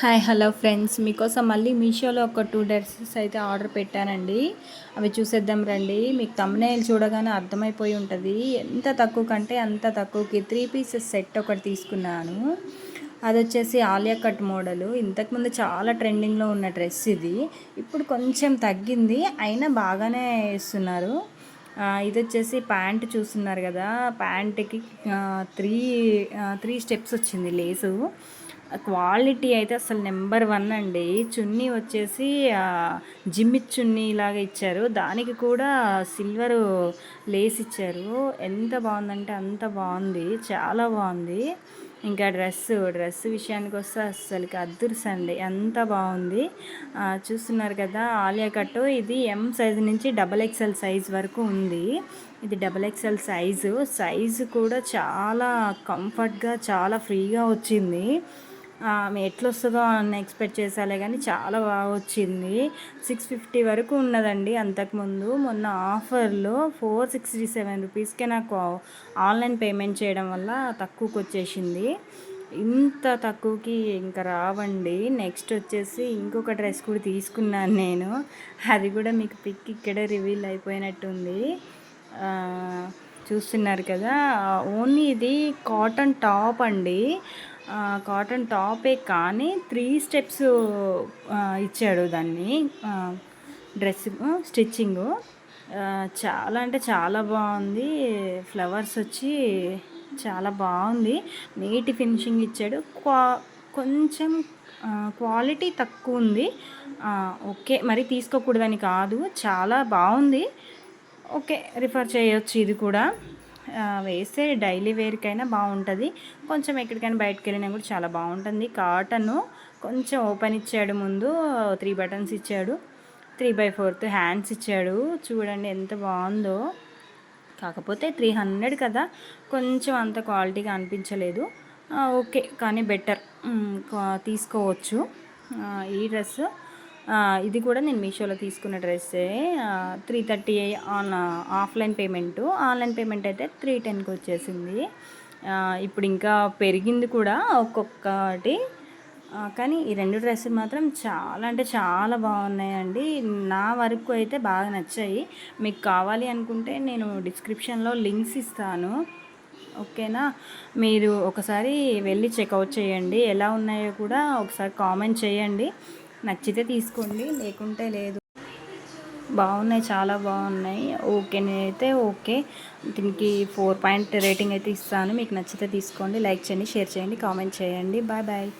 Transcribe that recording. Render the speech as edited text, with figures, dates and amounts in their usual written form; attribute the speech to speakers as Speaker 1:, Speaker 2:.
Speaker 1: Hi hello friends, మీకోసం మళ్ళీ మీషోలో ఒక 2 డ్రెస్సెస్ అయితే ఆర్డర్ పెట్టానండి. అవి చూసేద్దాం రండి. మీకు థంబ్‌నెయిల్ చూడగానే అర్థమైపోయి ఉంటుంది. ఎంత తక్కువ కంటే అంత తక్కువకి 3 పీసెస్ సెట్ ఒకటి తీసుకున్నాను. అది వచ్చేసి ఆలియా కట్ మోడలు. ఇంతకుముందు చాలా ట్రెండింగ్లో ఉన్న డ్రెస్ ఇది. ఇప్పుడు కొంచెం తగ్గింది, అయినా బాగానే వేస్తున్నారు. ఇది వచ్చేసి ప్యాంట్ చూస్తున్నారు కదా, ప్యాంట్కి త్రీ స్టెప్స్ వచ్చింది లేసు. క్వాలిటీ అయితే అసలు నెంబర్ 1 అండి. చున్నీ వచ్చేసి జిమ్మిత్ చున్నీ లాగా ఇచ్చారు, దానికి కూడా సిల్వరు లేస్ ఇచ్చారు. ఎంత బాగుందంటే అంత బాగుంది, చాలా బాగుంది. ఇంకా డ్రెస్ విషయానికి వస్తే అస్సలకి అద్దుర్సండి, ఎంత బాగుంది. చూస్తున్నారు కదా, ఆలియా కట్టు. ఇది ఎం సైజు నుంచి XXL సైజ్ వరకు ఉంది. ఇది XXL సైజు కూడా చాలా కంఫర్ట్గా, చాలా ఫ్రీగా వచ్చింది. ఎట్లా వస్తుందో అని ఎక్స్పెక్ట్ చేసాలే కానీ చాలా బాగా వచ్చింది. 650 వరకు ఉన్నదండి అంతకుముందు. మొన్న ఆఫర్లో 467 రూపీస్కే నాకు ఆన్లైన్ పేమెంట్ చేయడం వల్ల తక్కువకి వచ్చేసింది. ఇంత తక్కువకి ఇంకా రావండి. నెక్స్ట్ వచ్చేసి ఇంకొక డ్రెస్ కూడా తీసుకున్నాను నేను. అది కూడా మీకు పిక్ ఇక్కడే రివీల్ అయిపోయినట్టుంది. చూస్తున్నారు కదా, ఓన్లీ ఇది కాటన్ టాప్ అండి. కాటన్ టాపే కానీ 3 స్టెప్స్ ఇచ్చాడు దాన్ని. డ్రెస్ స్టిచ్చింగు చాలా అంటే చాలా బాగుంది. ఫ్లవర్స్ వచ్చి చాలా బాగుంది. నీట్ ఫినిషింగ్ ఇచ్చాడు. కొంచెం క్వాలిటీ తక్కువ ఉంది. ఓకే, మరి తీసుకోకూడదని కాదు, చాలా బాగుంది. ఓకే, రిఫర్ చేయొచ్చు. ఇది కూడా వేస్తే డైలీ వేర్కైనా బాగుంటుంది. కొంచెం ఎక్కడికైనా బయటకు వెళ్ళినా కూడా చాలా బాగుంటుంది. కాటను కొంచెం ఓపెన్ ఇచ్చాడు, ముందు 3 బటన్స్ ఇచ్చాడు, 3/4 హ్యాండ్స్ ఇచ్చాడు. చూడండి ఎంత బాగుందో. కాకపోతే 300 కదా, కొంచెం అంత క్వాలిటీగా అనిపించలేదు. ఓకే, కానీ బెటర్, తీసుకోవచ్చు. ఈ డ్రెస్ ఇది కూడా నేను మీషోలో తీసుకున్న డ్రెస్సే. 330 ఆఫ్లైన్ పేమెంటు, ఆన్లైన్ పేమెంట్ అయితే 310కి వచ్చేసింది. ఇప్పుడు ఇంకా పెరిగింది కూడా ఒక్కొక్కటి. కానీ ఈ 2 డ్రెస్సులు మాత్రం చాలా అంటే చాలా బాగున్నాయండి. నా వరకు అయితే బాగా నచ్చాయి. మీకు కావాలి అనుకుంటే నేను డిస్క్రిప్షన్లో లింక్స్ ఇస్తాను, ఓకేనా? మీరు ఒకసారి వెళ్ళి చెక్అవుట్ చేయండి. ఎలా ఉన్నాయో కూడా ఒకసారి కామెంట్ చేయండి. నచ్చితే తీసుకోండి, లేకుంటే లేదు. బాగున్నాయి, చాలా బాగున్నాయి. ఓకే, నేనైతే ఓకే, దీనికి 4 పాయింట్ రేటింగ్ అయితే ఇస్తాను. మీకు నచ్చితే తీసుకోండి. లైక్ చేయండి, షేర్ చేయండి, కామెంట్ చేయండి. Bye bye.